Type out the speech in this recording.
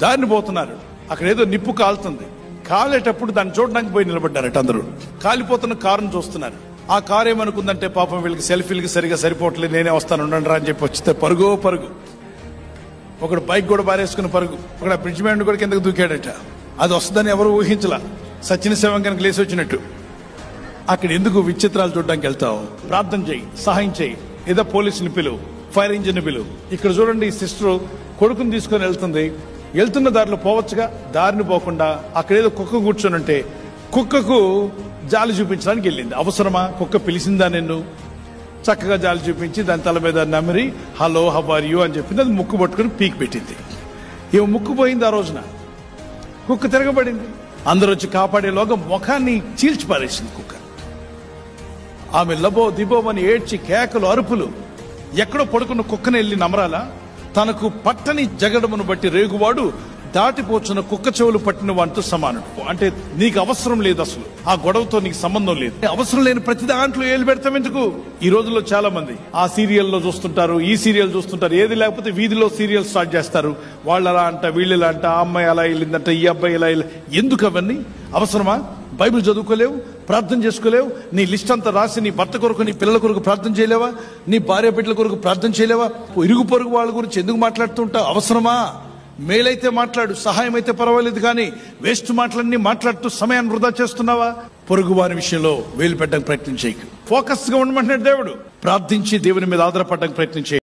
దారిని పోతున్నారు. అక్కడ ఏదో నిప్పు కాలుతుంది. కాలేటప్పుడు దాన్ని చూడడానికి పోయి నిలబడ్డారట అందరూ. కాలిపోతున్న కారును చూస్తున్నారు. ఆ కారు ఏమనుకుందంటే, పాపం వీళ్ళకి సెల్ఫీలకి సరిగా సరిపోవట్లేదు, నేనే వస్తాను ఉండండి రా అని చెప్పి వచ్చితే పరుగో పరుగు. ఒకడు బైక్ కూడా బారేసుకుని పరుగు. ఒకడు బ్రిడ్జ్ మ్యాన్ కూడా కిందకు దూకాడట. అది వస్తుందని ఎవరు ఊహించలా. సచిన శవం కనుక లేసి వచ్చినట్టు. అక్కడ ఎందుకు విచిత్రాలు చూడడానికి వెళ్తావు? ప్రార్థన చేయి, సహాయం చేయి, ఏదో పోలీసుని పిలువు, ఫైర్ ఇంజిన్ పిలువు. ఇక్కడ చూడండి, ఈ సిస్టర్ కొడుకుని తీసుకొని వెళ్తుంది. వెళ్తున్న దారిలో పోవచ్చుగా, దారిని పోకుండా అక్కడేదో కుక్క కూర్చొని ఉంటే కుక్కకు జాలి చూపించడానికి వెళ్ళింది. అవసరమా? కుక్క పిలిచిందా నిన్ను? చక్కగా జాలి చూపించి దాని తల మీద నమిరి హలో హౌ ఆర్ యూ అని చెప్పింది. అది ముక్కు పట్టుకుని పీక్ పెట్టింది. ఏమో ముక్కు పోయింది. ఆ రోజున కుక్క తిరగబడింది. అందరూ వచ్చి కాపాడేలోగా ముఖాన్ని చీల్చి పారేసింది కుక్క. ఆమె లబో దిబోమని ఏడ్చి కేకలు, అరుపులు. ఎక్కడో పడుకున్న కుక్కని వెళ్ళి నమరాలా? తనకు పట్టని జగడమును బట్టి రేగువాడు దాటిపోచున్న కుక్క చెవులు పట్టిన వాటితో సమానుడు. అంటే నీకు అవసరం లేదు, అసలు ఆ గొడవతో నీకు సంబంధం లేదు. అవసరం లేని ప్రతి దాంట్లో ఏళ్ళు పెడతాం ఎందుకు? ఈ రోజుల్లో చాలా మంది ఆ సీరియల్లో చూస్తుంటారు, ఈ సీరియల్ చూస్తుంటారు. ఏది లేకపోతే వీధిలో సీరియల్ స్టార్ట్ చేస్తారు. వాళ్ళు అలా అంట, వీళ్ళు ఇలా అంట, ఆ అమ్మాయి అలా వెళ్ళిందంట, ఈ అబ్బాయి ఇలా. ఎందుకు అవన్నీ? అవసరమా? బైబిల్ చదువుకోలేవు, ప్రార్థన చేసుకోలేవు, నీ లిస్ట్ అంతా రాసి నీ భర్త కొరకు, నీ పిల్లల కొరకు ప్రార్థన చేయలేవా? నీ భార్య బిడ్డల కొరకు ప్రార్థన చేయలేవా? ఇరుగు పొరుగు వాళ్ళ గురించి ఎందుకు మాట్లాడుతుంటావు? అవసరమా? మేలైతే మాట్లాడు, సహాయం అయితే పర్వాలేదు, కానీ వేస్ట్ మాటలన్నీ మాట్లాడుతూ సమయాన్ని వృధా చేస్తున్నావా? పొరుగు వారి విషయంలో వేలు పెట్టడానికి ప్రయత్నం చేయకు. ఫోకస్ గా ఉండమంటున్నాడు దేవుడు. ప్రార్థించి దేవుని మీద ఆధారపడడానికి ప్రయత్నం చేయి.